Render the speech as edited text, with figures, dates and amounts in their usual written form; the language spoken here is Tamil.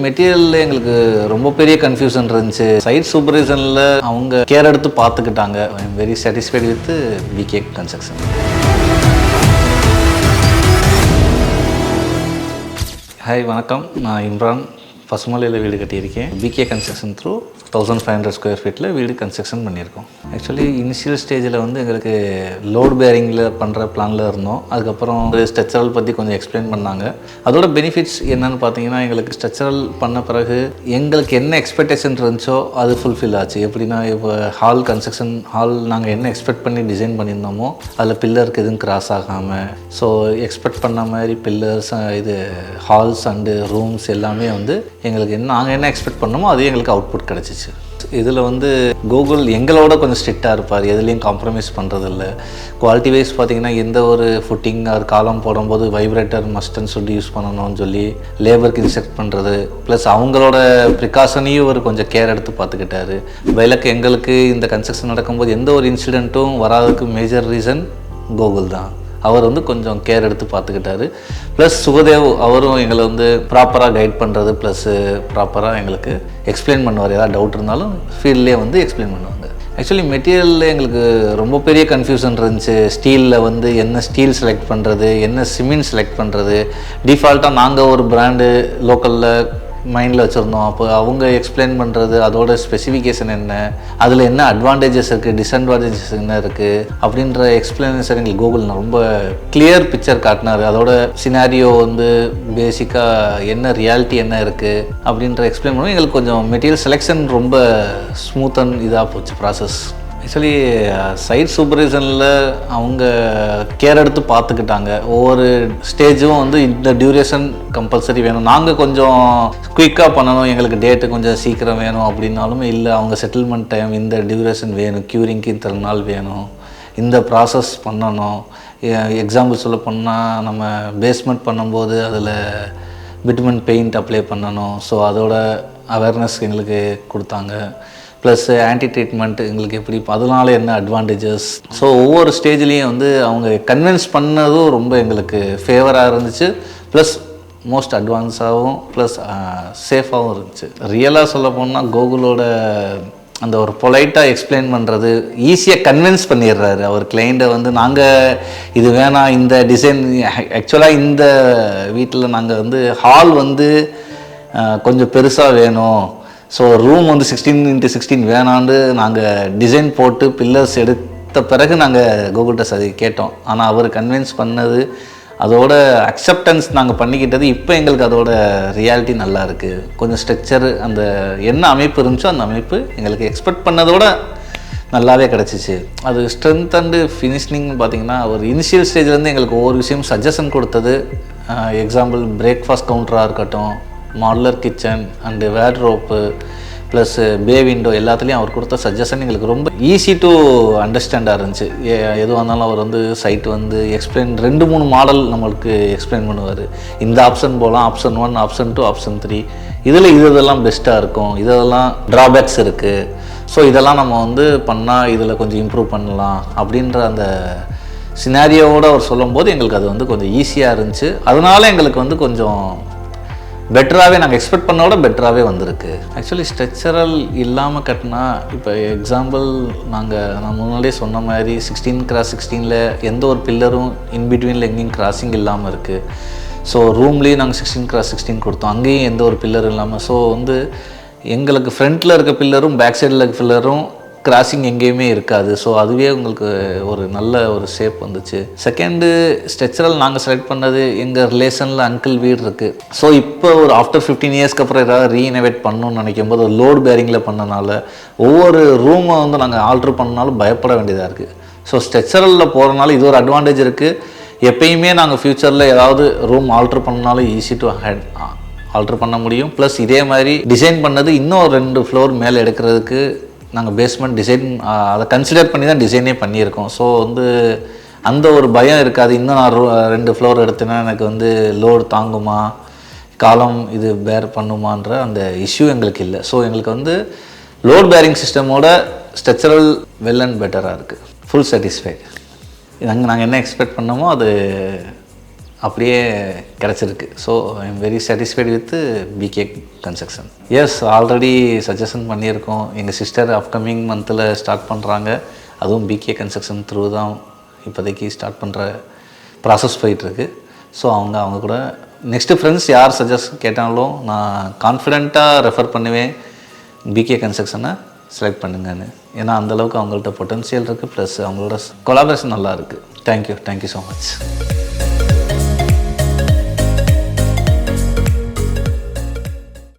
மெட்டீரியலில் எங்களுக்கு ரொம்ப பெரிய கன்ஃபியூஷன் இருந்துச்சு. சைட் சூப்பர்வைசனில் அவங்க கேர் எடுத்து பார்த்துக்கிட்டாங்க. I am very satisfied with PK construction. Hi வணக்கம், நான் இம்ரான். பசுமலையில் வீடு கட்டியிருக்கேன். பிகே கன்ஸ்ட்ரக்ஷன் த்ரூ 1500 ஸ்கொயர் ஃபீட்டில் வீடு கன்ஸ்ட்ரக்ஷன் பண்ணியிருக்கோம். ஆக்சுவலி இனிஷியல் ஸ்டேஜில் வந்து எங்களுக்கு லோட் பேரிங்கில் பண்ணுற பிளானில் இருந்தோம். அதுக்கப்புறம் ஸ்ட்ரக்சரல் பற்றி கொஞ்சம் எக்ஸ்பிளைன் பண்ணாங்க. அதோட பெனிஃபிட்ஸ் என்னென்னு பார்த்தீங்கன்னா, எங்களுக்கு ஸ்ட்ரக்சரல் பண்ண பிறகு எங்களுக்கு என்ன எக்ஸ்பெக்டேஷன் இருந்துச்சோ அது ஃபுல்ஃபில் ஆச்சு. எப்படின்னா, இப்போ ஹால் கன்ஸ்ட்ரக்ஷன் ஹால் நாங்கள் என்ன எக்ஸ்பெக்ட் பண்ணி டிசைன் பண்ணியிருந்தோமோ அதில் பில்லருக்கு எதுவும் கிராஸ் ஆகாமல், ஸோ எக்ஸ்பெக்ட் பண்ண மாதிரி பில்லர்ஸ் இது ஹால்ஸ் அண்டு ரூம்ஸ் எல்லாமே வந்து எங்களுக்கு நாங்கள் என்ன எக்ஸ்பெக்ட் பண்ணோமோ அதே எங்களுக்கு அவுட்புட் கிடச்சிச்சு. இதில் வந்து கூகுள் எங்களோட கொஞ்சம் ஸ்ட்ரிக்டாக இருப்பார், எதுலேயும் காம்ப்ரமைஸ் பண்ணுறதில்ல. குவாலிட்டி வைஸ் பார்த்திங்கன்னா, எந்த ஒரு ஃபுட்டிங் ஆர் காலம் போடும்போது வைப்ரேட்டர் மஸ்ட்ன்னு சொல்லி யூஸ் பண்ணணும்னு சொல்லி லேபருக்கு இன்ஸ்ட்ரக்ட் பண்ணுறது, ப்ளஸ் அவங்களோட ப்ரிகாஷனையும் ஒரு கொஞ்சம் கேர் எடுத்து பார்த்துக்கிட்டாரு. விளக்கு எங்களுக்கு இந்த கன்ஸ்ட்ரக்ஷன் நடக்கும்போது எந்த ஒரு இன்சிடெண்ட்டும் வராததுக்கு மேஜர் ரீசன் கூகுள் தான். அவர் வந்து கொஞ்சம் கேர் எடுத்து பார்த்துக்கிட்டாரு. ப்ளஸ் சுகதேவ் அவரும் எங்களை வந்து ப்ராப்பராக கைட் பண்ணுறது, ப்ளஸ்ஸு ப்ராப்பராக எங்களுக்கு எக்ஸ்பிளைன் பண்ணுவார். ஏதாவது டவுட் இருந்தாலும் ஃபீல்ட்லேயே வந்து எக்ஸ்பிளைன் பண்ணுவாங்க. ஆக்சுவலி மெட்டீரியலில் எங்களுக்கு ரொம்ப பெரிய கன்ஃபியூஷன் இருந்துச்சு. ஸ்டீலில் வந்து என்ன ஸ்டீல் செலக்ட் பண்ணுறது, என்ன சிமெண்ட் செலக்ட் பண்ணுறது. டிஃபால்ட்டாக நாங்கள் ஒரு பிராண்டு லோக்கலில் மைண்டில் வச்சுருந்தோம். அப்போ அவங்க எக்ஸ்பிளைன் பண்ணுறது, அதோட ஸ்பெசிஃபிகேஷன் என்ன, அதில் என்ன அட்வான்டேஜஸ் இருக்குது, டிஸ்அட்வான்டேஜஸ் என்ன இருக்குது அப்படின்ற எக்ஸ்பிளனேஷன் எங்களுக்கு கூகுள் ரொம்ப கிளியர் பிக்சர் காட்டினார். அதோட சினாரியோ வந்து பேசிக்காக என்ன ரியாலிட்டி என்ன இருக்குது அப்படின்ற எக்ஸ்பிளைன் பண்ணுவோம். எங்களுக்கு கொஞ்சம் மெட்டீரியல் செலெக்ஷன் ரொம்ப ஸ்மூத் அண்ட் இதாக போச்சு ப்ராசஸ். ஆக்சுவலி சைட் சூப்பர்வைசனில் அவங்க கேர் எடுத்து பார்த்துக்கிட்டாங்க. ஒவ்வொரு ஸ்டேஜும் வந்து இந்த டியூரேஷன் கம்பல்சரி வேணும், நாங்கள் கொஞ்சம் குயிக்காக பண்ணணும், எங்களுக்கு டேட்டு கொஞ்சம் சீக்கிரம் வேணும் அப்படின்னாலும் இல்லை, அவங்க செட்டில்மெண்ட் டைம் இந்த டியூரேஷன் வேணும், க்யூரிங்க்கு இத்தனை நாள் வேணும், இந்த ப்ராசஸ் பண்ணணும். எக்ஸாம்பிள் சொல்ல போனால், நம்ம பேஸ்மெண்ட் பண்ணும்போது அதில் பிட்மெண்ட் பெயிண்ட் அப்ளை பண்ணணும். ஸோ அதோட அவேர்னஸ் எங்களுக்கு கொடுத்தாங்க. ப்ளஸ் ஆன்டி ட்ரீட்மெண்ட் எங்களுக்கு எப்படி, அதனால என்ன அட்வான்டேஜஸ். ஸோ ஒவ்வொரு ஸ்டேஜ்லேயும் வந்து அவங்க கன்வின்ஸ் பண்ணதும் ரொம்ப எங்களுக்கு ஃபேவராக இருந்துச்சு. ப்ளஸ் மோஸ்ட் அட்வான்ஸாகவும் ப்ளஸ் சேஃபாகவும் இருந்துச்சு. ரியலாக சொல்ல போனால் கூகுளோட அந்த ஒரு பொலைட்டாக எக்ஸ்பிளைன் பண்ணுறது, ஈஸியாக கன்வின்ஸ் பண்ணிடுறாரு அவர் கிளைண்ட்டை. வந்து நாங்கள் இது வேணாம், இந்த டிசைன் ஆக்சுவலாக இந்த வீட்டில் நாங்கள் வந்து ஹால் வந்து கொஞ்சம் பெருசாக வேணும், ஸோ ரூம் வந்து 16x16 வேணான்னு நாங்கள் டிசைன் போட்டு பில்லர்ஸ் எடுத்த பிறகு நாங்கள் கூகுள்கிட்ட அது கேட்டோம். ஆனால் அவர் கன்வின்ஸ் பண்ணது, அதோட அக்செப்டன்ஸ் நாங்கள் பண்ணிக்கிட்டது, இப்போ எங்களுக்கு அதோட ரியாலிட்டி நல்லா இருக்குது. கொஞ்சம் ஸ்ட்ரக்சர் அந்த என்ன அமைப்பு இருந்துச்சோ அந்த அமைப்பு எங்களுக்கு எக்ஸ்பெக்ட் பண்ணதோட நல்லாவே கிடச்சிச்சு. அது ஸ்ட்ரென்த் அண்டு ஃபினிஷிங்னு பார்த்திங்கன்னா, ஒரு இனிஷியல் ஸ்டேஜ்லேருந்து எங்களுக்கு ஒவ்வொரு விஷயம் சஜஷன் கொடுத்தது. எக்ஸாம்பிள் பிரேக்ஃபாஸ்ட் கவுண்டராக இருக்கட்டும், modular kitchen and wardrobe plus bay window, எல்லாத்துலேயும் அவர் கொடுத்த சஜஷன் எங்களுக்கு ரொம்ப ஈஸி டு அண்டர்ஸ்டாண்டாக இருந்துச்சு. எதுவாக இருந்தாலும் அவர் வந்து சைட்டு வந்து எக்ஸ்பிளைன் 2-3 மாடல் நம்மளுக்கு எக்ஸ்பிளைன் பண்ணுவார். இந்த ஆப்ஷன் போகலாம், ஆப்ஷன் 1, ஆப்ஷன் 2, ஆப்ஷன் 3, இதில் இதெல்லாம் பெஸ்ட்டாக இருக்கும், இதெல்லாம் ட்ராபேக்ஸ் இருக்குது, ஸோ இதெல்லாம் நம்ம வந்து பண்ணால் இதில் கொஞ்சம் இம்ப்ரூவ் பண்ணலாம் அப்படின்ற அந்த சினாரியோவோடு அவர் சொல்லும்போது எங்களுக்கு அது வந்து கொஞ்சம் ஈஸியாக இருந்துச்சு. அதனால எங்களுக்கு வந்து கொஞ்சம் பெட்டராகவே நாங்கள் எக்ஸ்பெக்ட் பண்ணோட பெட்டராகவே வந்திருக்கு. ஆக்சுவலி ஸ்ட்ரக்சரல் இல்லாமல் கட்டினா, இப்போ எக்ஸாம்பிள் நான் முன்னாடியே சொன்ன மாதிரி 16x16 எந்த ஒரு பில்லரும் இன்பிட்வீனில் எங்கேயும் கிராசிங் இல்லாமல் இருக்குது. ஸோ ரூம்லேயும் நாங்கள் 16x16 கொடுத்தோம், அங்கேயும் எந்த ஒரு பில்லரும் இல்லாமல். ஸோ வந்து எங்களுக்கு ஃப்ரண்ட்டில் இருக்க பில்லரும் பேக் சைடில் இருக்க பில்லரும் கிராசிங் எங்கேயுமே இருக்காது. ஸோ அதுவே உங்களுக்கு ஒரு நல்ல ஒரு ஷேப் வந்துச்சு. செகண்டு ஸ்ட்ரக்சரல் நாங்கள் செலக்ட் பண்ணது, எங்கள் ரிலேஷனில் அங்கிள் வீடு இருக்குது. ஸோ இப்போ ஒரு ஆஃப்டர் 15 இயர்ஸ்க்கு அப்புறம் ஏதாவது ரீஇனோவேட் பண்ணணும்னு நினைக்கும் போது லோட் பேரிங்கில் பண்ணனால ஒவ்வொரு ரூமை வந்து நாங்கள் ஆல்ட்ரு பண்ணனாலும் பயப்பட வேண்டியதாக இருக்குது. ஸோ ஸ்ட்ரக்சரலில் போகிறனால இது ஒரு அட்வான்டேஜ் இருக்குது. எப்பயுமே நாங்கள் ஃப்யூச்சரில் ஏதாவது ரூம் ஆல்ட்ரு பண்ணனாலும் ஈஸி டு ஆல்ட்ரு பண்ண முடியும். ப்ளஸ் இதே மாதிரி டிசைன் பண்ணது இன்னும் 2 ஃப்ளோர் மேலே எடுக்கிறதுக்கு நாங்கள் பேஸ்மெண்ட் டிசைன் அதை கன்சிடர் பண்ணி தான் டிசைனே பண்ணியிருக்கோம். ஸோ வந்து அந்த ஒரு பயம் இருக்காது. இன்னும் நான் 2 ஃப்ளோர் எடுத்தேன்னா எனக்கு வந்து லோடு தாங்குமா, காலம் இது பேர் பண்ணுமான்ற அந்த இஷ்யூ எங்களுக்கு இல்லை. ஸோ எங்களுக்கு வந்து லோட் பேரிங் சிஸ்டமோட ஸ்ட்ரக்சரல் வெல் அண்ட் பெட்டராக இருக்குது. Full satisfied. நாங்கள் என்ன எக்ஸ்பெக்ட் பண்ணோமோ அது அப்படியே கிடச்சிருக்கு. So I am very satisfied with PK construction. Yes, already suggestion பண்ணியிருக்கோம். எங்கள் சிஸ்டர் அப்கமிங் மந்தில் ஸ்டார்ட் பண்ணுறாங்க. அதுவும் பிகே கன்ஸ்ட்ரக்ஷன் த்ரூ தான் இப்போதைக்கு ஸ்டார்ட் பண்ணுற ப்ராசஸ் போயிட்டுருக்கு. ஸோ அவங்க கூட நெக்ஸ்ட்டு ஃப்ரெண்ட்ஸ் யார் சஜஷன் கேட்டாலும் நான் கான்ஃபிடெண்ட்டாக ரெஃபர் பண்ணுவேன், பிகே கன்ஸ்ட்ரக்ஷனை செலக்ட் பண்ணுங்கன்னு. ஏன்னா அந்தளவுக்கு அவங்கள்ட்ட பொட்டன்ஷியல் இருக்குது, ப்ளஸ் அவங்களோட கொலாபரேஷன் நல்லா இருக்குது. Thank you so much.